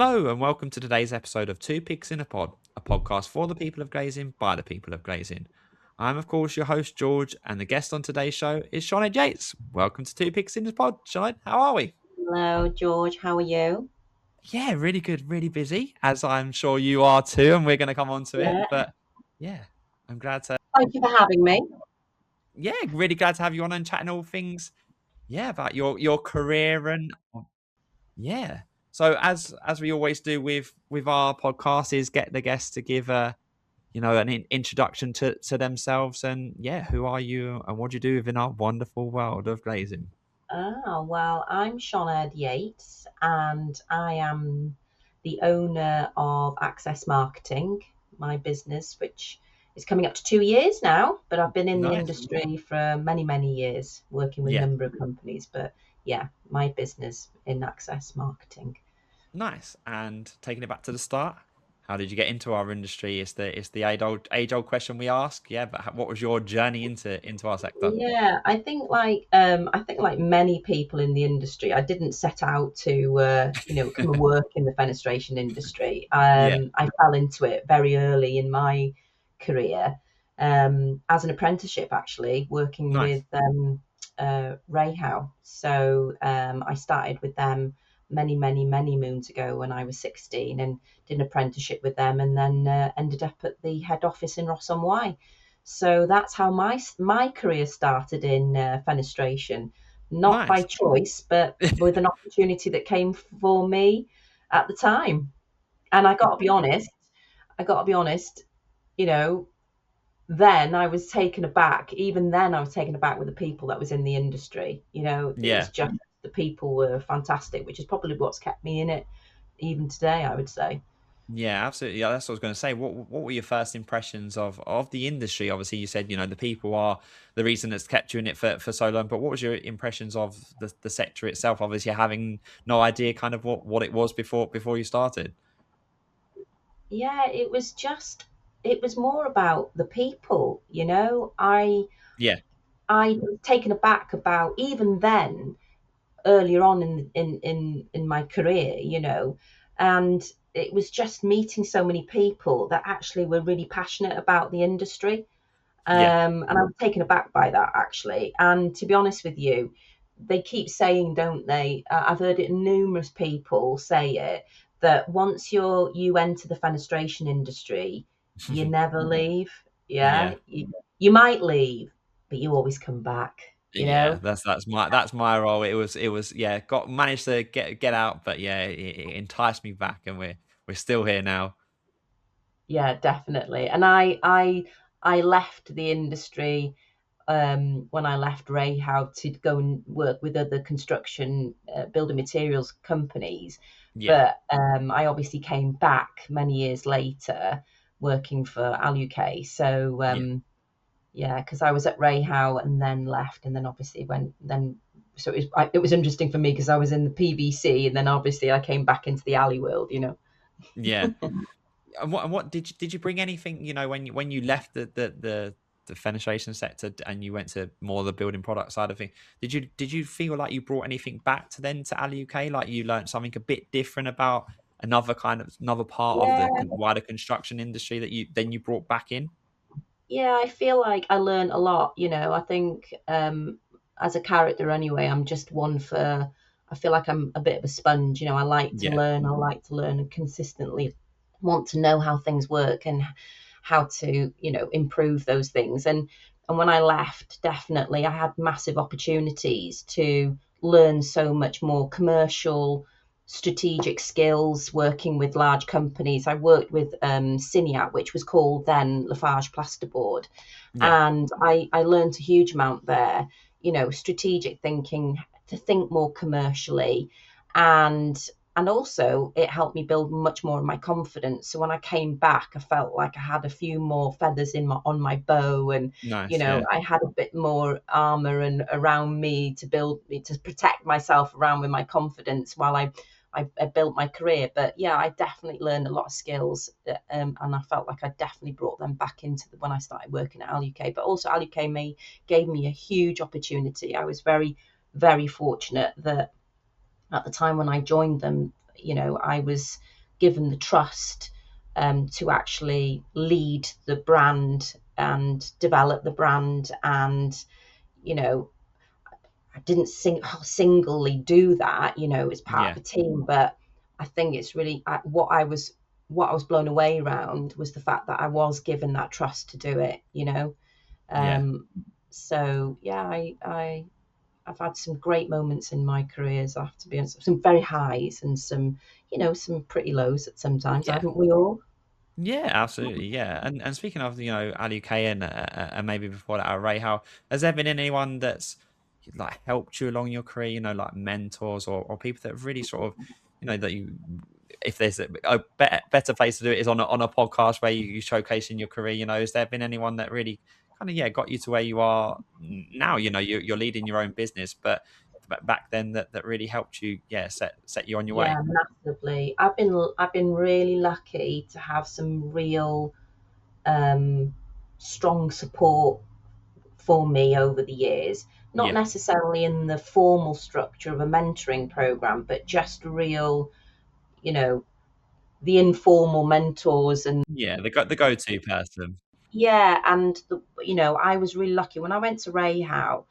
Hello and welcome to today's episode of Two Pigs in a Pod, a podcast for the people of glazing by the people of glazing. I'm, of course, your host, George, and the guest on today's show is Sioned Yates. Welcome to Two Pigs in a Pod. Sioned, how are we? Hello, George. How are you? Yeah, really good, really busy, as I'm sure you are too, and we're going to come on to it. Yeah. But yeah, I'm glad to, Thank you for having me. really glad to have you on and chatting all things, about your career and yeah. So as we always do with our podcast, is get the guests to give an introduction to themselves and who are you and what do you do within our wonderful world of glazing? Well, I'm Sioned Yates and I am the owner of Access Marketing, my business, which is coming up to 2 years now, but I've been in the Nice. industry for many, many years, working with a Yeah. number of companies. But yeah, my business in Access Marketing. Nice. And taking it back to the start, how did you get into our industry? It's the age old question we ask. Yeah, but what was your journey into our sector? Yeah, I think like many people in the industry, I didn't set out to come and work in the fenestration industry. Yeah. I fell into it very early in my career, as an apprenticeship actually, working Nice. with REHAU. So I started with them many, many, many moons ago when I was 16 and did an apprenticeship with them, and then ended up at the head office in Ross-on-Wye. So that's how my career started in fenestration, not by Nice. choice, but with an opportunity that came for me at the time. And I got to be honest, you know, then I was taken aback. Even then, I was taken aback with the people that was in the industry. It was Yeah. just the people were fantastic, which is probably what's kept me in it even today, I would say. Yeah, absolutely. Yeah, that's what I was going to say. What were your first impressions of the industry? Obviously, you said the people are the reason that's kept you in it for so long. But what was your impressions of the sector itself? Obviously, having no idea kind of what it was before you started. Yeah, it was more about the people, you know. Yeah, I was taken aback about even then, earlier on in my career, and it was just meeting so many people that actually were really passionate about the industry. yeah, And I was taken aback by that actually. And to be honest with you, they keep saying, don't they? I've heard it numerous people say it, that once you enter the fenestration industry, you never leave. Yeah, yeah, you might leave, but you always come back. You yeah. know. That's my role. It was got managed to get out, but yeah, it enticed me back, and we're still here now. Yeah, definitely. And I left the industry when I left REHAU to go and work with other construction building materials companies. Yeah, But I obviously came back many years later working for Al UK. So yeah, yeah, because I was at REHAU and then left, and then obviously went then. So it was interesting for me because I was in the PVC, and then obviously I came back into the alley world. yeah. And what did you bring anything, when you left the fenestration sector and you went to more the building product side of things, did you feel like you brought anything back to Ali UK, like you learned something a bit different about another part of the Yeah, wider construction industry that you brought back in? yeah, I feel like I learned a lot. I think as a character anyway, I'm just one for. I feel like I'm a bit of a sponge. I like to Yeah, learn. I like to learn and consistently want to know how things work and how to, improve those things. And when I left, definitely I had massive opportunities to learn so much more commercial strategic skills working with large companies. I worked with Cineat, which was called then Lafarge Plasterboard, yeah, and I learned a huge amount there. Strategic thinking, to think more commercially, and also it helped me build much more of my confidence. So when I came back, I felt like I had a few more feathers on my bow, and nice, yeah, I had a bit more armor and around me to protect myself around with my confidence while I built my career. But yeah, I definitely learned a lot of skills, and I felt like I definitely brought them back when I started working at Al UK. But also, Al UK gave me a huge opportunity. I was very, very fortunate that at the time when I joined them, I was given the trust to actually lead the brand and develop the brand. And, you know, I didn't singly do that, as part Yeah. of a team, but I think it's really what I was blown away around was the fact that I was given that trust to do it. Yeah. Um, so yeah, I've had some great moments in my careers. I have to be honest, some very highs and some pretty lows at sometimes, Yeah. haven't we all? Yeah, absolutely. Yeah, and speaking of Ali K and maybe before that Ray, how has there been anyone that's like helped you along your career? Like mentors or people that have really sort of that you, if there's a better place to do it is on a podcast where you showcase in your career. Has there been anyone that really kind of got you to where you are now? You're leading your own business, but back then that really helped you, set you on your Yeah, way. massively. I've been really lucky to have some real um, strong support for me over the years. Not Yeah. necessarily in the formal structure of a mentoring program, but just real, you know, the informal mentors. And Yeah, the go-to person. yeah, and I was really lucky when I went to REHAU.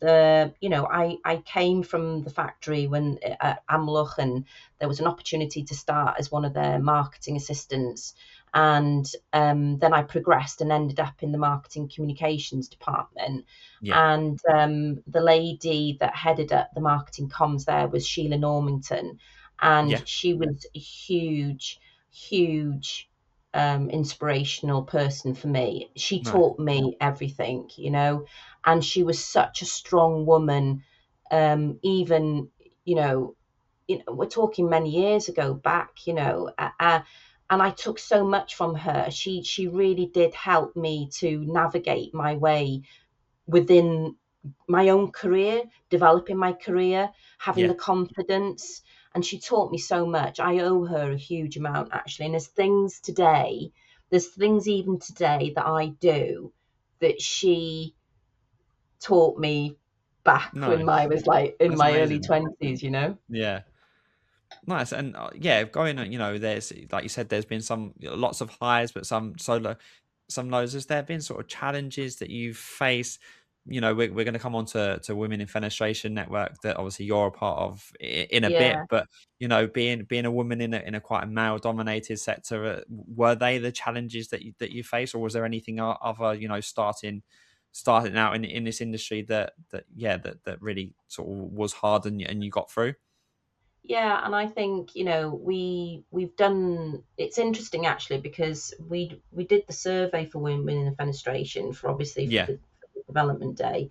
I came from the factory when at Amloch, and there was an opportunity to start as one of their marketing assistants. And then I progressed and ended up in the marketing communications department. Yeah. And the lady that headed up the marketing comms there was Sheila Normington, Yeah. and she was a huge, huge inspirational person for me. She No. taught me everything. And she was such a strong woman. Even you know, we're talking many years ago back. And I took so much from her. She really did help me to navigate my way within my own career, developing my career, having Yeah. the confidence. And she taught me so much. I owe her a huge amount, actually. And there's things even today that I do that she taught me back when I Nice. was like in That's my early amazing. 20s. Yeah. Nice. And going, there's like you said, there's been some lots of highs, but some lows. Has there been sort of challenges that you've faced? We're going to come on to Women in Fenestration Network that obviously you're a part of in a bit, Yeah. but being a woman in a quite a male dominated sector, were they the challenges that you face, or was there anything other, starting out in this industry that really sort of was hard and you got through? Yeah, and I think we've done. It's interesting actually because we did the survey for women in fenestration for Yeah. the development day,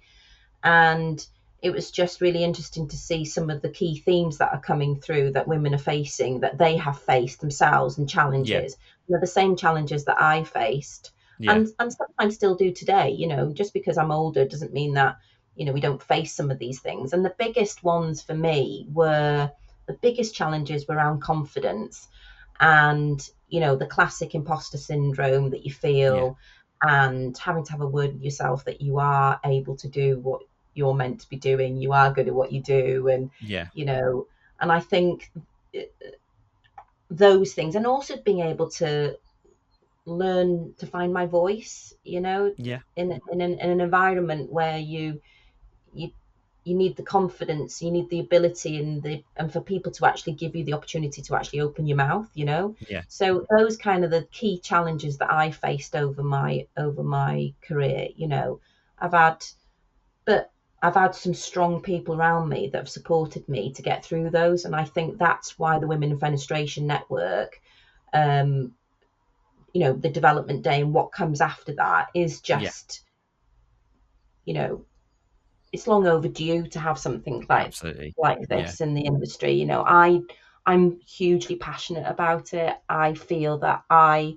and it was just really interesting to see some of the key themes that are coming through that women are facing, that they have faced themselves, and Yeah. challenges. They're the same challenges that I faced, Yeah. and sometimes still do today. Just because I'm older doesn't mean that we don't face some of these things. And the biggest ones for me were the biggest challenges were around confidence, and the classic imposter syndrome that you Yeah. feel, and having to have a word with yourself that you are able to do what you're meant to be doing, you are good at what you do. And Yeah. you know and I think those things, and also being able to learn to find my voice, Yeah. in an environment where you you need the confidence, you need the ability, and for people to actually give you the opportunity to actually open your mouth. Yeah. So those kind of the key challenges that I faced over my career. I've had but I've had some strong people around me that have supported me to get through those. And I think that's why the Women in Fenestration Network, um the development day and what comes after that is Yeah. just, you know it's long overdue to have something like Absolutely. Yeah. this in the industry. I'm hugely passionate about it. I feel that I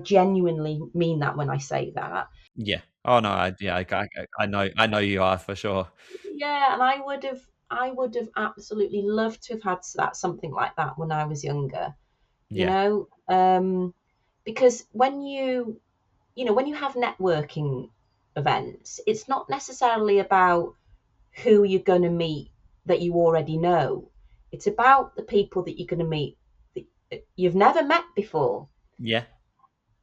genuinely mean that when I say that. Yeah. Oh no, I know you are for sure. Yeah, and I would have absolutely loved to have had that something like that when I was younger. You Yeah. know, because when you have networking events, it's not necessarily about who you're going to meet that you already know. It's about the people that you're going to meet that you've never met before, Yeah.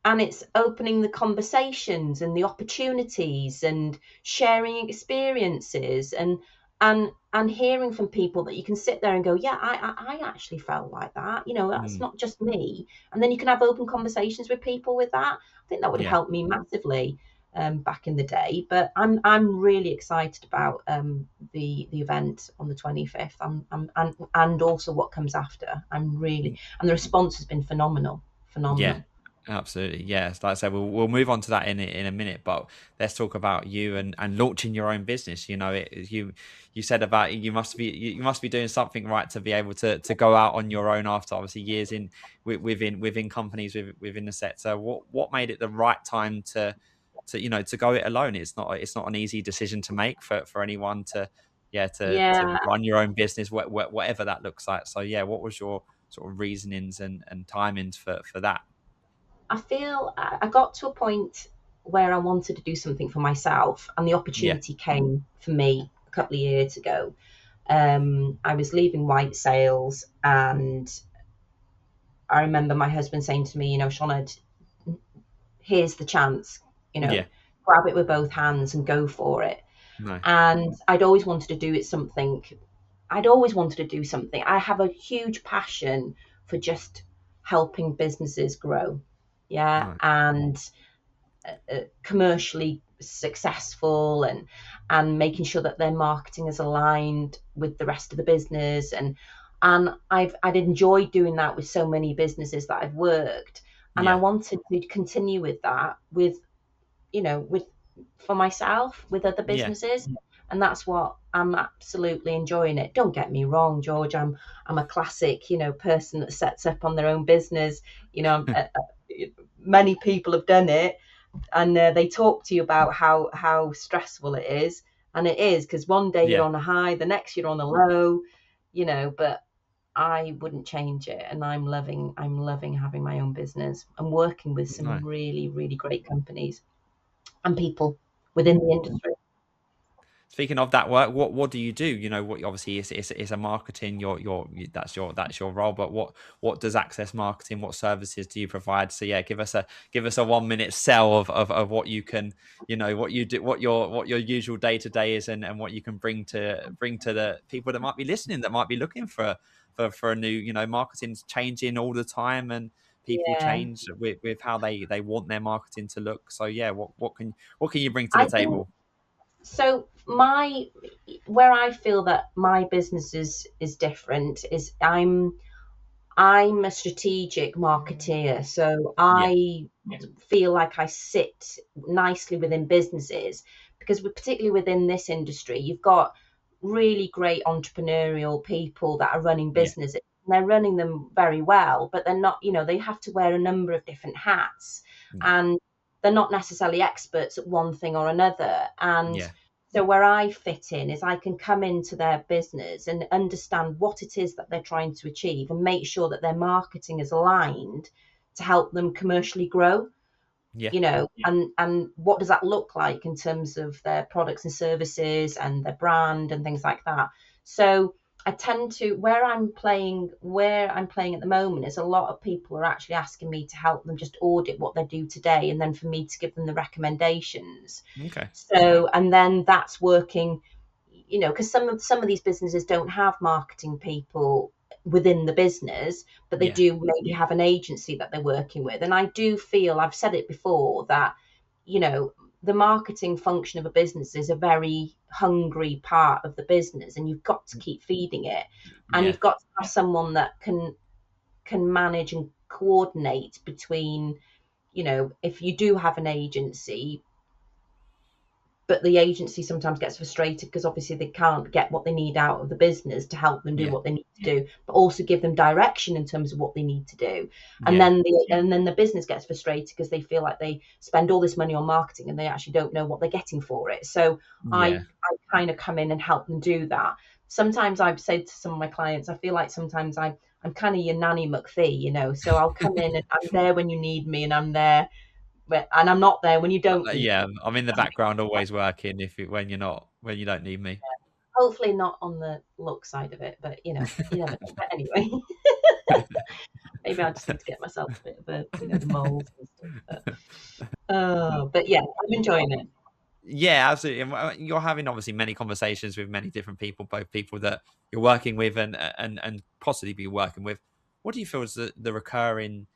and it's opening the conversations and the opportunities and sharing experiences and hearing from people that you can sit there and go, yeah, I actually felt like that, that's Mm, not just me. And then you can have open conversations with people with that. I think that would have yeah. helped me massively back in the day. But I'm really excited about the event on the 25th. And also what comes after. And the response has been phenomenal, Yeah, phenomenal. absolutely. Yes, like I said, we'll move on to that in a minute. But let's talk about you and launching your own business. You said about you must be doing something right to be able to go out on your own after obviously years in within companies within the sector. What made it the right time to go it alone? It's not an easy decision to make for anyone to Yeah, run your own business, whatever that looks like. So yeah, what was your sort of reasonings and timings for that? I feel I got to a point where I wanted to do something for myself, and the Yeah, opportunity came for me a couple of years ago. I was leaving white sales, and I remember my husband saying to me, Sioned, here's the chance, yeah, grab it with both hands and go for it. no, And I'd always wanted to do it something. I'd always wanted to do something. I have a huge passion for just helping businesses grow. Yeah. no, And commercially successful and making sure that their marketing is aligned with the rest of the business and I'd enjoyed doing that with so many businesses that I've worked, and I yeah, wanted to continue with that with for myself with other yeah, businesses. And that's what I'm absolutely enjoying it. Don't get me wrong, George, I'm a classic person that sets up on their own business. Many people have done it, and they talk to you about how stressful it is, and it is, because one day you're yeah, on a high, the next you're on a low, but I wouldn't change it, and I'm loving having my own business and working with some no. really really great companies and people within the industry. Speaking of that work, what do you do? What obviously is a marketing. That's your role. But what does Access Marketing? What services do you provide? So yeah, give us a 1 minute sell of what you can, what you do, what your usual day to day is, and what you can bring to the people that might be listening, that might be looking for a new, marketing's changing all the time, and people Yeah, change with how they want their marketing to look. So yeah, what can you bring to the I think table? so. My Where I feel that my business is different is I'm a strategic marketeer, so Yeah, I feel like I sit nicely within businesses, because particularly within this industry, you've got really great entrepreneurial people that are running yeah, businesses. And they're running them very well, but they're not, they have to wear a number of different hats, yeah. and they're not necessarily experts at one thing or another. And Yeah, so where I fit in is I can come into their business and understand what it is that they're trying to achieve and make sure that their marketing is aligned to help them commercially grow, yeah, and what does that look like in terms of their products and services and their brand and things like that. So I tend to where I'm playing at the moment is a lot of people are actually asking me to help them just audit what they do today, and then for me to give them the recommendations. okay, So, and then that's working, because some of these businesses don't have marketing people within the business, but they yeah, do maybe have an agency that they're working with. And I do feel, I've said it before, that you know the marketing function of a business is a very hungry part of the business, and you've got to keep feeding it, and yeah, you've got to have someone that can manage and coordinate between, if you do have an agency, but the agency sometimes gets frustrated because obviously they can't get what they need out of the business to help them do yeah, what they need to do, but also give them direction in terms of what they need to do. And yeah, then the business gets frustrated because they feel like they spend all this money on marketing and they actually don't know what they're getting for it. So yeah. I kind of come in and help them do that. Sometimes I've said to some of my clients, I feel like sometimes I'm kind of your nanny McPhee, so I'll come in and I'm there when you need me, and I'm there, and I'm not there when you don't need me. Yeah, I'm in the background always working when you don't need me. hopefully not on the look side of it, but you never know. But anyway, maybe I just need to get myself a bit of a, the mold and stuff. But yeah, I'm enjoying it. Yeah, absolutely. And you're having obviously many conversations with many different people, both people that you're working with and possibly be working with. What do you feel is the recurring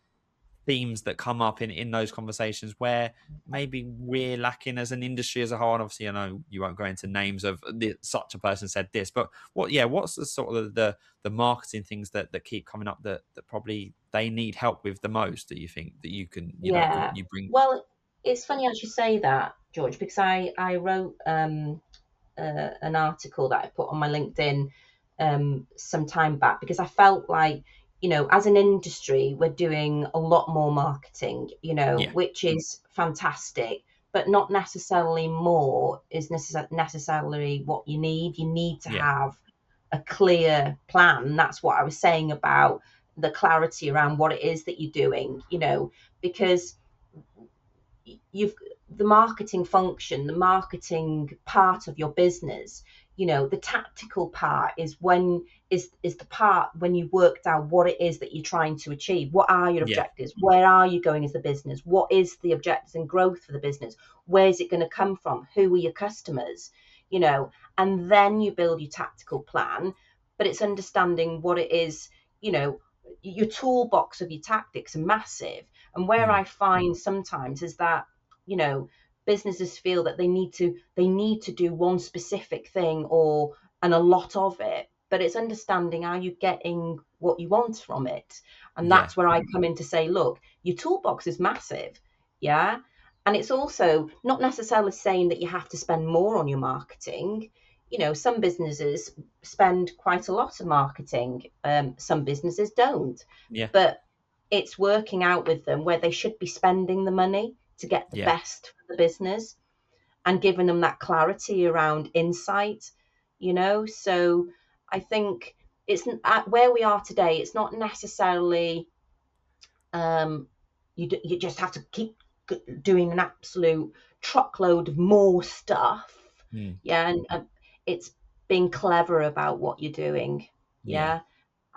themes that come up in those conversations where maybe we're lacking as an industry as a whole? And obviously, I know you won't go into names of such a person said this, but what's the sort of the marketing things that keep coming up that probably they need help with the most, that you think that you can, Yeah. you bring? Well, it's funny as you say that, George, because I wrote an article that I put on my LinkedIn some time back, because I felt like, as an industry, we're doing a lot more marketing, Yeah, which is fantastic, but not necessarily more is necessarily what you need. You need to yeah, have a clear plan. That's what I was saying about the clarity around what it is that you're doing, because you've the marketing function, the marketing part of your business, the tactical part is the part when you worked out what it is that you're trying to achieve. What are your yeah, objectives? Where are you going as the business? What is the objectives and growth for the business? Where's it going to come from? Who are your customers? And then you build your tactical plan, but it's understanding what it is, your toolbox of your tactics are massive. And where mm, I find sometimes is that, you know, businesses feel that they need to do one specific thing or and a lot of it. But it's understanding, are you getting what you want from it? And yeah, that's where I come in to say, look, your toolbox is massive. Yeah. And it's also not necessarily saying that you have to spend more on your marketing. Some businesses spend quite a lot of marketing. Some businesses don't. yeah, But it's working out with them where they should be spending the money to get the yeah, best for the business and giving them that clarity around insight. So I think it's at where we are today, it's not necessarily you just have to keep doing an absolute truckload of more stuff. mm, Yeah. And it's being clever about what you're doing. yeah,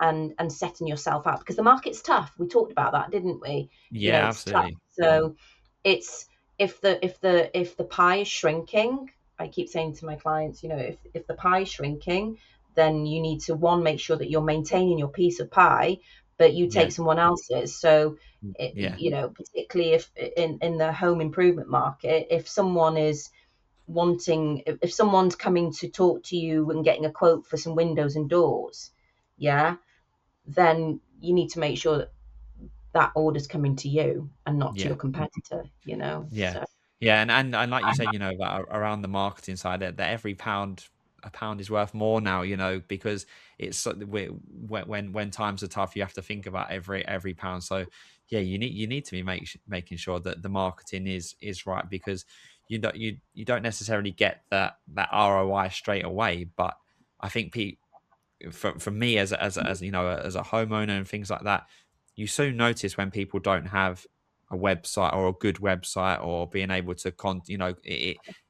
Yeah. And setting yourself out, because the market's tough. We talked about that, didn't we? yeah, It's tough. absolutely. So it's if the pie is shrinking, I keep saying to my clients, if the pie is shrinking, then you need to, one, make sure that you're maintaining your piece of pie, but you Yeah, take someone else's. So yeah, particularly if in the home improvement market, if someone is wanting, if someone's coming to talk to you and getting a quote for some windows and doors, yeah, then you need to make sure that that order's coming to you and not to yeah. your competitor. Yeah. So Yeah, and like you said, that around the marketing side, that every pound a pound is worth more now, because it's when times are tough, you have to think about every pound. So yeah, you need to be making sure that the marketing is right, because you don't necessarily get that ROI straight away. But I think for me as a homeowner and things like that, you soon notice when people don't have a website or a good website, or being able to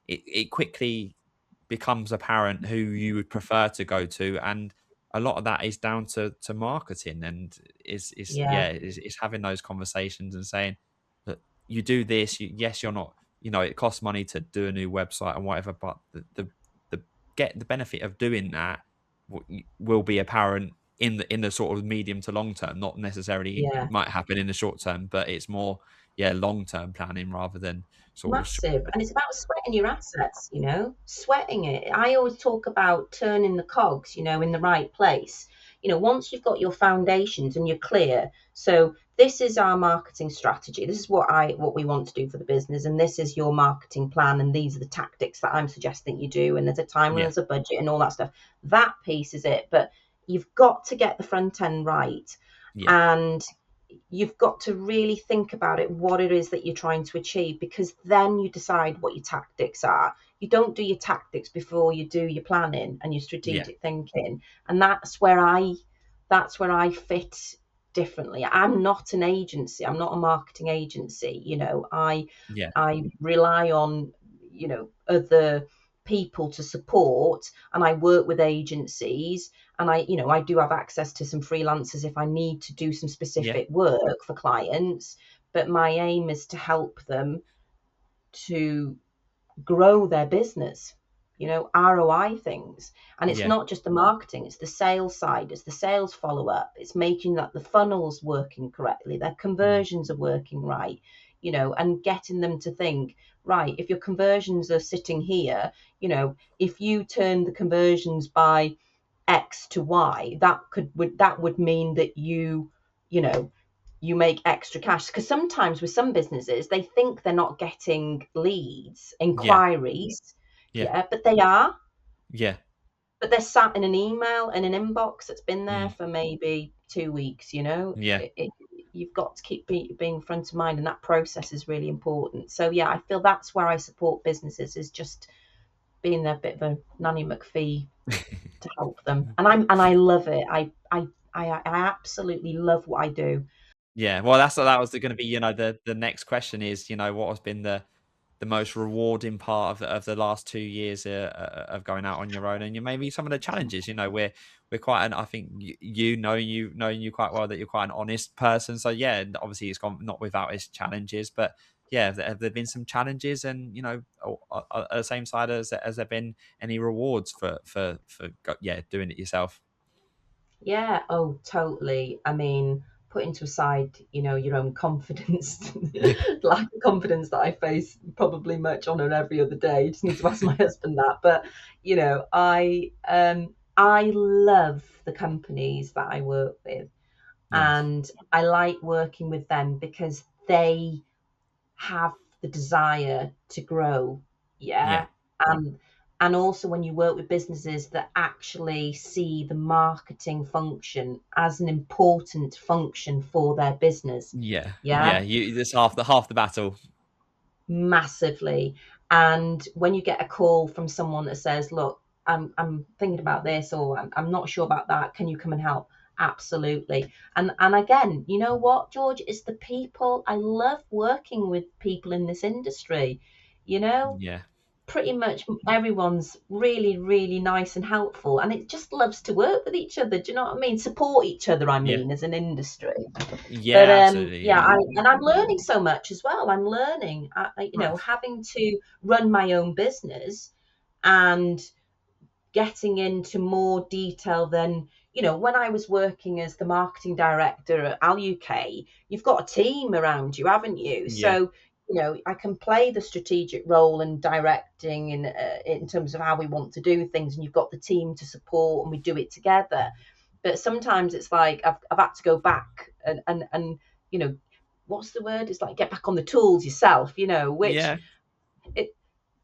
it quickly becomes apparent who you would prefer to go to. And a lot of that is down to marketing, and is yeah, yeah, is having those conversations and saying that you do this. Yes, you're not, it costs money to do a new website and whatever, but the get the benefit of doing that will be apparent in the sort of medium to long term. Not necessarily yeah. might happen in the short term, but it's more, yeah, long term planning rather than sort of Massive. And it's about sweating your assets, sweating it. I always talk about turning the cogs, in the right place. Once you've got your foundations and you're clear, so this is our marketing strategy. This is what we want to do for the business, and this is your marketing plan, and these are the tactics that I'm suggesting you do, and there's a timeline, yeah, there's a budget and all that stuff. That piece is it. But you've got to get the front end right. yeah, And you've got to really think about it, what it is that you're trying to achieve, because then you decide what your tactics are. You don't do your tactics before you do your planning and your yeah, strategic thinking. And that's where I fit differently. I'm not an agency. I'm not a marketing agency. I yeah, I rely on, other people to support, and I work with agencies, and I do have access to some freelancers if I need to do some Yeah. specific work for clients, but my aim is to help them to grow their business, ROI things. And it's Yeah. not just the marketing, it's the sales side, it's the sales follow up, it's making that the funnel's working correctly, their Mm. conversions are working right, and getting them to think, right, if your conversions are sitting here, if you turn the conversions by X to Y, that would mean that you know you make extra cash. Because sometimes with some businesses, they think they're not getting leads, Yeah. inquiries, Yeah. yeah, but they are. Yeah. But they're sat in an email in an inbox that's been there Mm. for maybe 2 weeks. Yeah. You've got to keep being front of mind, and that process is really important. So yeah, I feel that's where I support businesses, is just being a bit of a nanny McPhee to help them. And I love it. I absolutely love what I do. Yeah, well, that was going to be, the next question is, what has been the most rewarding part of the last 2 years of going out on your own, and maybe some of the challenges. We're quite an, I think knowing you quite well, that you're quite an honest person. So yeah, obviously it's gone not without its challenges, but yeah, have there been some challenges, and at the same side, as there been any rewards for doing it yourself? Yeah, oh, totally. I mean, putting to aside, your own confidence, lack of confidence that I face probably much on and every other day. You just need to ask my husband that. But, I love the companies that I work with, Nice. and I like working with them because they have the desire to grow. Yeah. Yeah. And also when you work with businesses that actually see the marketing function as an important function for their business. Yeah. Yeah. Yeah. You That's half the battle. Massively. And when you get a call from someone that says, look, I'm thinking about this, or I'm not sure about that, can you come and help? Absolutely. And again, you know what, George, it's the people. I love working with people in this industry. you know Yeah. Pretty much everyone's really, really nice and helpful, and it just loves to work with each other. Do you know what I mean? Support each other, I Yeah. mean, as an industry. But Yeah, absolutely. yeah, I'm learning so much as well. I'm learning, Nice. having to run my own business, and getting into more detail than, when I was working as the marketing director at Al UK. You've got a team around you, haven't you? Yeah. So, I can play the strategic role and directing in terms of how we want to do things, and you've got the team to support, and we do it together. But sometimes it's like I've had to go back and what's the word? It's like get back on the tools yourself, which Yeah. it,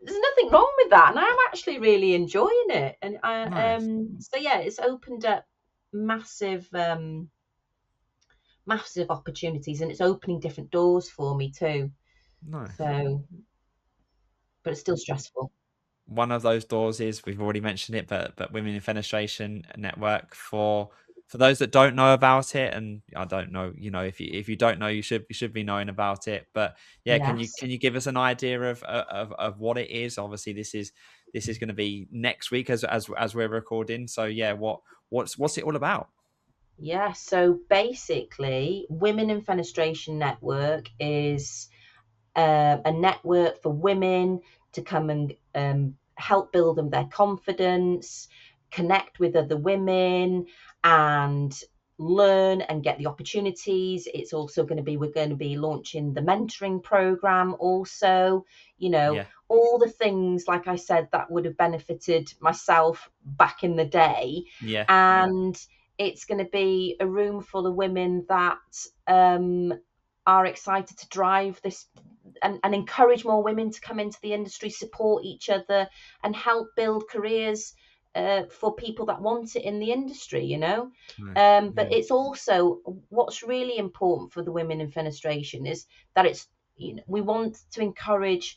there's nothing wrong with that, and I'm actually really enjoying it. And Nice. so yeah, it's opened up massive, massive opportunities, and it's opening different doors for me too. Nice. So, but it's still stressful. One of those doors is, we've already mentioned it, but Women in Fenestration Network, for those that don't know about it, and I don't know, if you don't know, you should be knowing about it. But yeah, can you Yes. can you give us an idea of what it is? Obviously, this is going to be next week as we're recording. So yeah, what's it all about? Yeah. So basically, Women in Fenestration Network is a network for women to come and help build them their confidence, connect with other women, and learn and get the opportunities. It's also going to be, we're going to be launching the mentoring program also, Yeah. all the things, like I said, that would have benefited myself back in the day. Yeah. And it's going to be a room full of women that are excited to drive this, and encourage more women to come into the industry, support each other, and help build careers for people that want it in the industry. Nice. But Yeah. it's also, what's really important for the women in fenestration is that it's, we want to encourage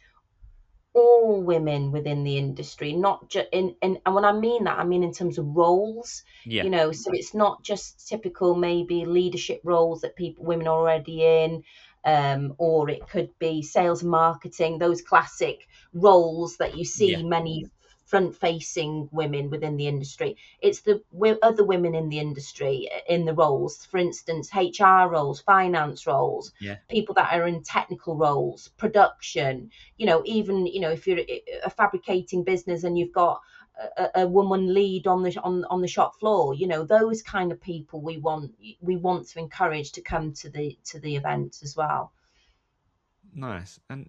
all women within the industry, not just and when I mean that, I mean in terms of roles, Yeah. so it's not just typical maybe leadership roles that women are already in, or it could be sales and marketing, those classic roles that you Yeah. see many front-facing women within the industry. It's the other women in the industry in the roles, for instance, HR roles, finance roles, Yeah. people that are in technical roles, production. Even if you're a fabricating business and you've got a woman lead on the shop floor, those kind of people we want to encourage to come to the event as well. Nice. And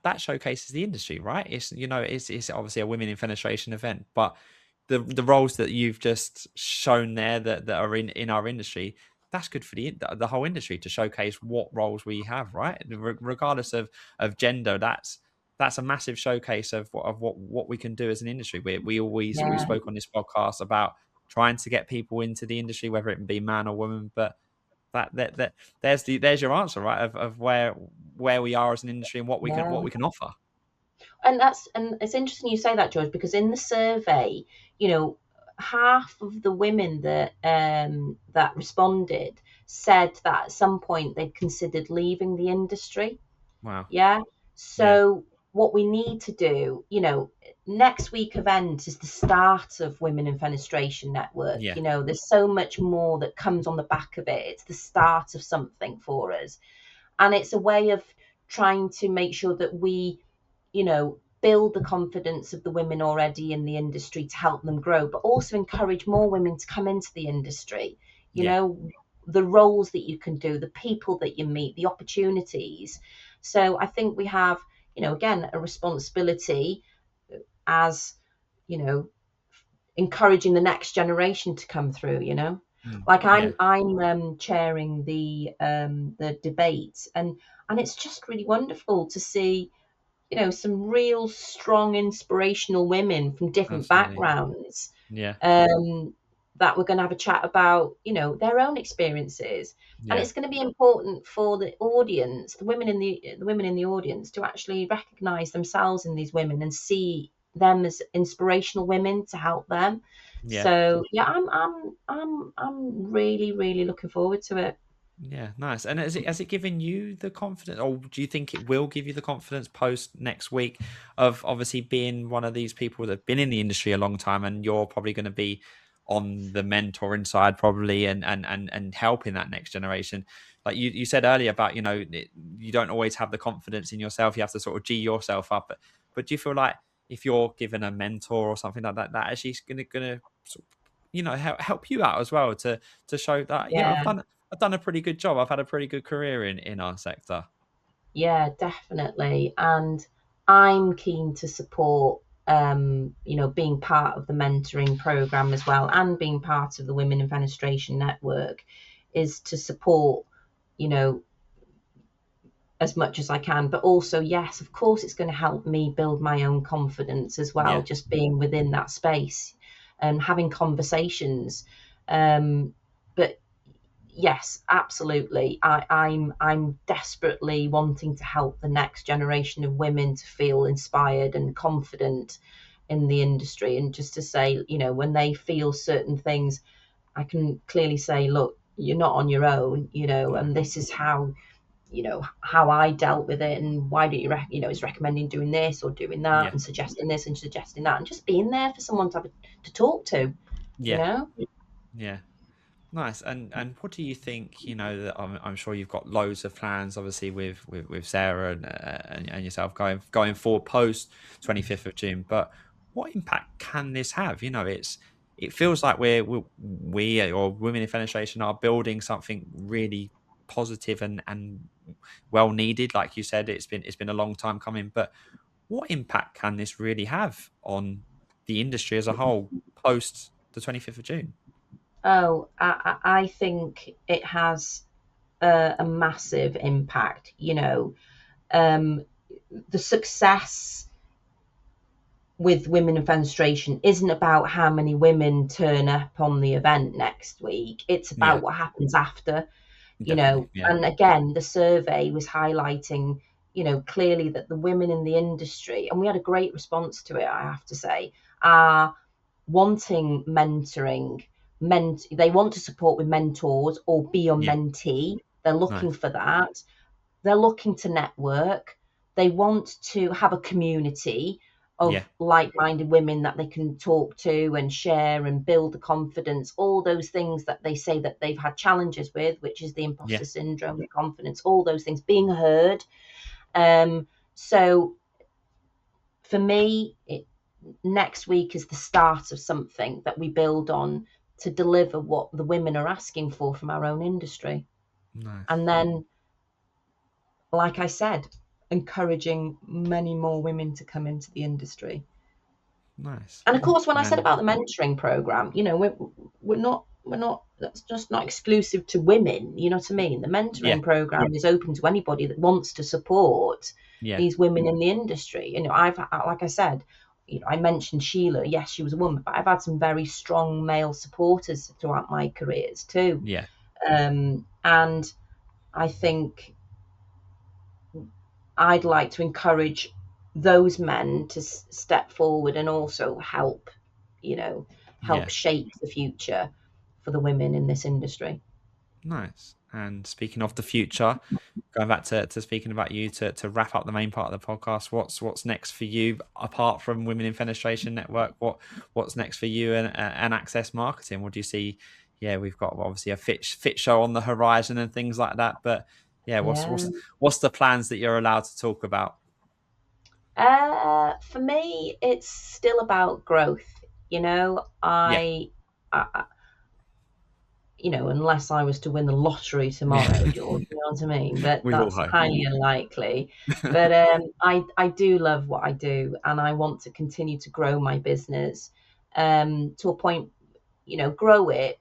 that showcases the industry, right? It's obviously a women in fenestration event, but the roles that you've just shown there that are in our industry, that's good for the whole industry to showcase what roles we have, right? Regardless of gender, that's a massive showcase of what we can do as an industry. We Yeah, spoke on this podcast about trying to get people into the industry, whether it be man or woman, but that there's your answer, right? Of where we are as an industry and yeah. what we can offer. And it's interesting you say that, George, because in the survey, you know, half of the women that responded said that at some point they'd considered leaving the industry. Wow. Yeah. Yeah. So what we need to do, next week event is the start of Women in Fenestration Network. Yeah. There's so much more that comes on the back of it. It's the start of something for us. And it's a way of trying to make sure that we, build the confidence of the women already in the industry to help them grow, but also encourage more women to come into the industry. You Yeah. know, the roles that you can do, the people that you meet, the opportunities. So I think we have, again, a responsibility as, you know, encouraging the next generation to come through. Mm. Like Yeah. I'm chairing the debate, and it's just really wonderful to see some real strong inspirational women from different Absolutely. backgrounds, Yeah. that we're going to have a chat about their own experiences. And Yeah. it's going to be important for the audience, the women in the audience, to actually recognize themselves in these women and see them as inspirational women to help them. Yeah. So yeah, I'm really, really looking forward to it. Yeah, nice. And has it given you the confidence, or do you think it will give you the confidence post next week of obviously being one of these people that have been in the industry a long time, and you're probably going to be on the mentoring side probably, and helping that next generation? Like you said earlier about you don't always have the confidence in yourself. You have to sort of g yourself up. But do you feel like if you're given a mentor or something like that, that actually is gonna sort of, help you out as well to show that Yeah. I've done a pretty good job. I've had a pretty good career in our sector. Yeah, definitely. And I'm keen to support, being part of the mentoring program as well, and being part of the Women in Fenestration Network, is to support, you know, as much as I can. But also, yes, of course, it's going to help me build my own confidence as well, Yeah, just being within that space and having conversations. Um, but yes, absolutely. I'm desperately wanting to help the next generation of women to feel inspired and confident in the industry, and just to say, when they feel certain things, I can clearly say, look, you're not on your own, yeah, and this is how I dealt with it, and why do it's recommending doing this or doing that, yeah, and suggesting this and suggesting that, and just being there for someone to talk to, you yeah, know. yeah. Nice. And what do you think? That I'm sure you've got loads of plans, obviously with Sarah and yourself going forward post 25th of June. But what impact can this have? It feels like we or Women in Fenestration are building something really positive and well needed. Like you said, it's been a long time coming. But what impact can this really have on the industry as a whole post the 25th of June? Oh, I think it has a massive impact. The success with Women in Fenestration isn't about how many women turn up on the event next week. It's Yeah, about what happens after. definitely. Yeah. And again, the survey was highlighting, clearly that the women in the industry, and we had a great response to it, I have to say, are wanting mentoring. They want to support with mentors or be a Yeah. mentee. They're looking Nice. for that. They're looking to network. They want to have a community Yeah. of like-minded women that they can talk to and share and build the confidence, all those things that they say that they've had challenges with, which is the Yeah. imposter syndrome, the confidence, all those things being heard. So for me, next week is the start of something that we build on to deliver what the women are asking for from our own industry. Nice. And then, like I said, encouraging many more women to come into the industry. Nice. And of course, when I said And about the mentoring program, we're not that's just not exclusive to women. You know what I mean? The yeah. mentoring program is open to anybody that wants to support Yeah. these women in the industry. I've, like I said, I mentioned Sheila. Yes, she was a woman, but I've had some very strong male supporters throughout my careers too. Yeah. And I think I'd like to encourage those men to step forward and also help Yeah. shape the future for the women in this industry. Nice. And speaking of the future, going back to speaking about you to wrap up the main part of the podcast, what's next for you apart from Women in Fenestration Network? What's next for you and Access Marketing? What do you see? Yeah, we've got obviously a fit show on the horizon and things like that. But yeah, Yeah. what's the plans that you're allowed to talk about? For me, it's still about growth. You know, Yeah. I unless I was to win the lottery tomorrow, George, you know what I mean? But We all that's hope. highly unlikely. But I do love what I do, and I want to continue to grow my business to a point, grow it,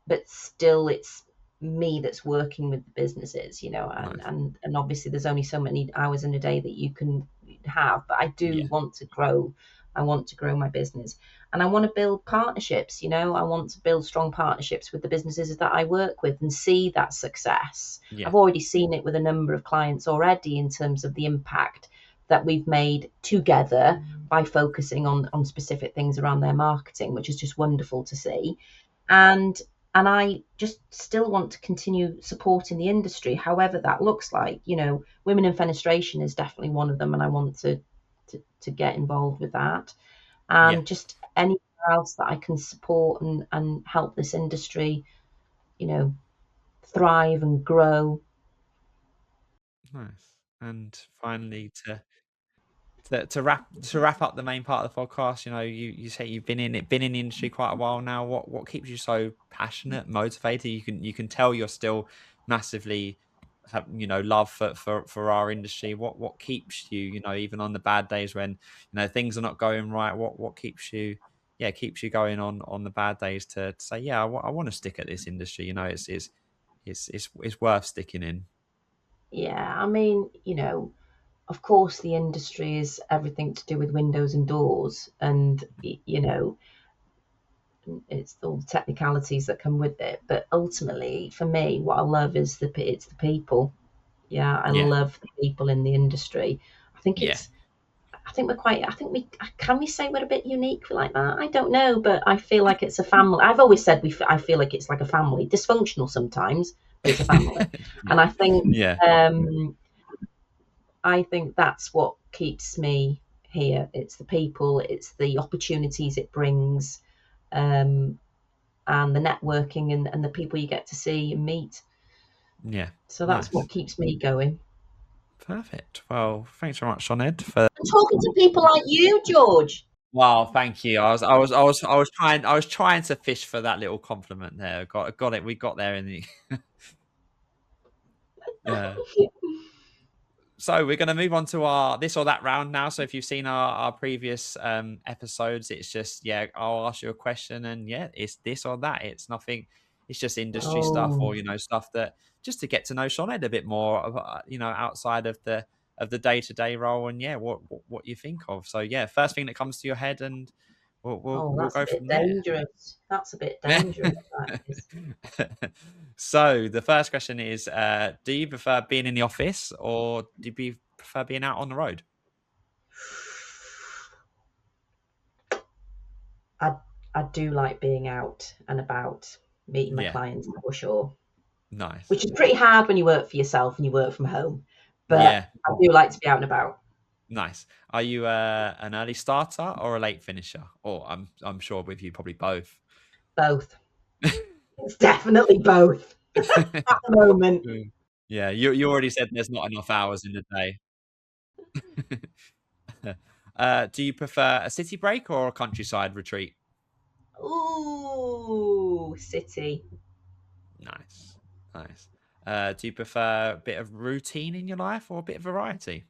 but still it's me that's working with the businesses, and, Nice. and and obviously there's only so many hours in a day that you can have, but I do Yeah. want to grow. I want to grow my business, and I want to build partnerships. I want to build strong partnerships with the businesses that I work with and see that success. Yeah. I've already seen it with a number of clients already in terms of the impact that we've made together by focusing on specific things around their marketing, which is just wonderful to see. And I just still want to continue supporting the industry, however that looks like. Women in fenestration is definitely one of them, and I want to get involved with that. Yeah. And just anywhere else that I can support and help this industry, you know, thrive and grow. Nice. And finally, to wrap up the main part of the podcast, you say you've been in the industry quite a while now. What keeps you so passionate, motivated? You can tell you're still massively have love for our industry. What keeps you, even on the bad days when things are not going right? What keeps you, yeah, keeps you going on the bad days to say, yeah, I want to stick at this industry. It's worth sticking in. Yeah, I mean, of course, the industry is everything to do with windows and doors, and it's all the technicalities that come with it. But ultimately, for me, what I love is it's the people. Yeah, I Yeah. love the people in the industry. I think Yeah. it's. I think we're quite. I think we can we say we're a bit unique like that. I don't know, but I feel like it's a family. I've always said I feel like it's like a family, dysfunctional sometimes, but it's a family. Yeah. And Yeah. I think that's what keeps me here. It's the people, it's the opportunities it brings, um, and the networking and the people you get to see and meet. Yeah. So that's Nice. what keeps me going. Perfect. Well, thanks very much, Soned, for. And talking to people like you, George. Wow, thank you. I was trying to fish for that little compliment there. Got it. We got there in the. Yeah. So we're going to move on to our this or that round now. So if you've seen our previous episodes, it's just, yeah, I'll ask you a question and yeah, it's this or that. It's nothing. It's just industry stuff or Oh, stuff that just to get to know Sinead a bit more, outside of the day-to-day role and yeah, what you think of. So yeah, first thing that comes to your head and we'll we'll, oh, we'll that's a go bit from there. dangerous. That's a bit dangerous. That is. So the first question is, do you prefer being in the office or do you prefer being out on the road? I I do like being out and about, meeting my Yeah, clients for sure. nice. Which is pretty hard when you work for yourself and you work from home. But Yeah, I do like to be out and about. Nice. Are you an early starter or a late finisher? Or I'm sure with you probably both. Both. It's definitely both at the moment. Mm. Yeah, you already said there's not enough hours in the day. Do you prefer a city break or a countryside retreat? Ooh, city. Nice, nice. Do you prefer a bit of routine in your life or a bit of variety?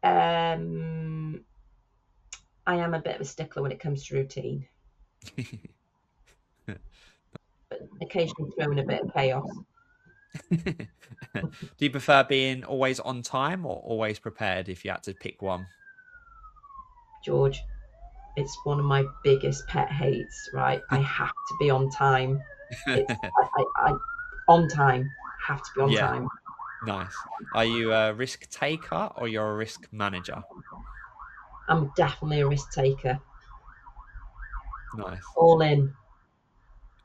Um, I am a bit of a stickler when it comes to routine, but occasionally throw in a bit of chaos. Do you prefer being always on time or always prepared if you had to pick one? George, it's one of my biggest pet hates, right? I have to be on time. It's I on time. Have to be on Yeah, time. nice. Are you a risk taker or you're a risk manager? I'm definitely a risk taker. Nice. All in.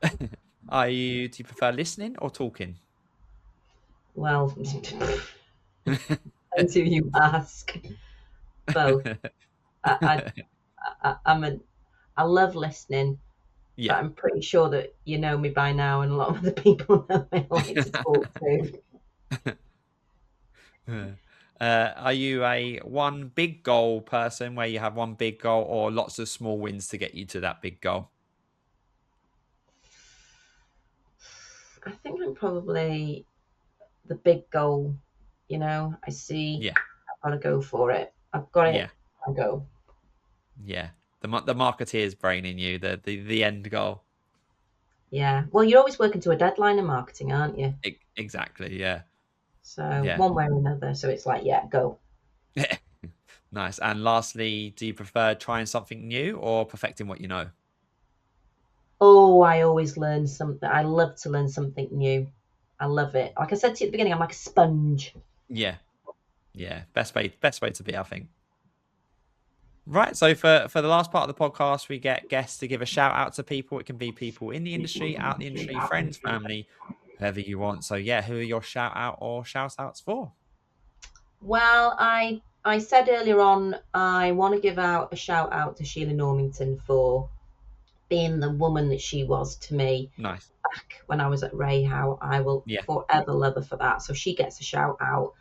Do you prefer listening or talking? Well, until you ask. Both. I, I'm a. I love listening, but Yeah. I'm pretty sure that you know me by now, and a lot of the people know me I like to talk to. Are you a one big goal person where you have one big goal or lots of small wins to get you to that big goal? I think I'm probably the big goal. I see. Yeah. I've got to go for it. I've got Yeah. it. I go. Yeah. The marketeer's brain in you, the end goal. Yeah. Well, you're always working to a deadline in marketing, aren't you? Exactly. Yeah. So Yeah. one way or another. So it's like, yeah, go. Nice. And lastly, do you prefer trying something new or perfecting what you know? Oh, I always learn something. I love to learn something new. I love it. Like I said to you at the beginning, I'm like a sponge. Yeah. Yeah. Best way to be, I think. Right. So for the last part of the podcast, we get guests to give a shout out to people. It can be people in the industry, out the industry, friends, family, whoever you want. So yeah, who are your shout out or shout outs for? Well, I said earlier on, I want to give out a shout out to Sheila Normington for being the woman that she was to me Nice. back when I was at REHAU. I will Yeah. forever love her for that. So she gets a shout out.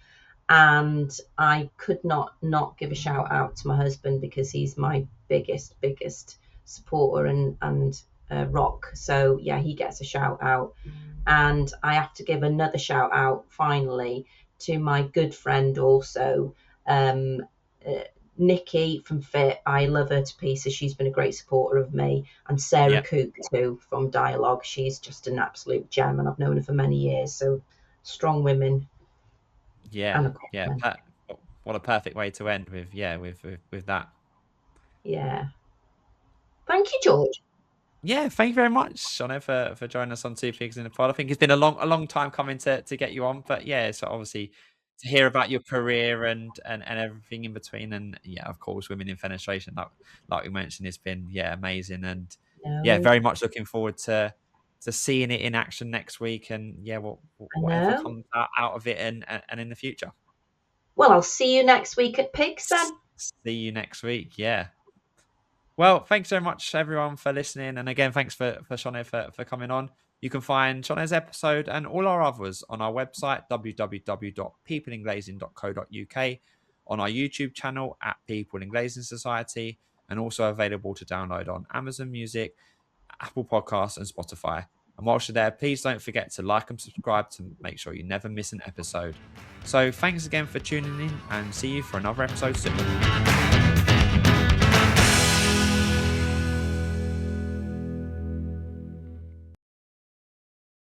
And I could not give a shout out to my husband because he's my biggest supporter and rock. So yeah, he gets a shout out. And I have to give another shout out finally to my good friend also, um, uh, Nikki from Fit. I love her to pieces. She's been a great supporter of me. And Sarah Yeah. Coop too from Dialogue. She's just an absolute gem, and I've known her for many years. So strong women Yeah. and a Yeah. compliment. What a perfect way to end with, yeah, with that. Yeah. Thank you, George. Yeah, thank you very much, Shona, for joining us on Two Pigs in a Pod. I think it's been a long time coming to get you on, but yeah, so obviously to hear about your career and everything in between, and yeah, of course, women in fenestration, like we mentioned, it's been yeah amazing, and yeah, No, very much looking forward to seeing it in action next week, and yeah, I whatever know. comes out of it, and in the future. Well, I'll see you next week at Pigs then. See you next week. Yeah. Well, thanks so much everyone for listening, and again, thanks for Shone for coming on. You can find Shone's episode and all our others on our website www.peopleinglazing.co.uk, on our YouTube channel at People in Glazing Society, and also available to download on Amazon Music, Apple Podcasts, and Spotify. And whilst you're there, please don't forget to like and subscribe to make sure you never miss an episode. So thanks again for tuning in, and see you for another episode soon.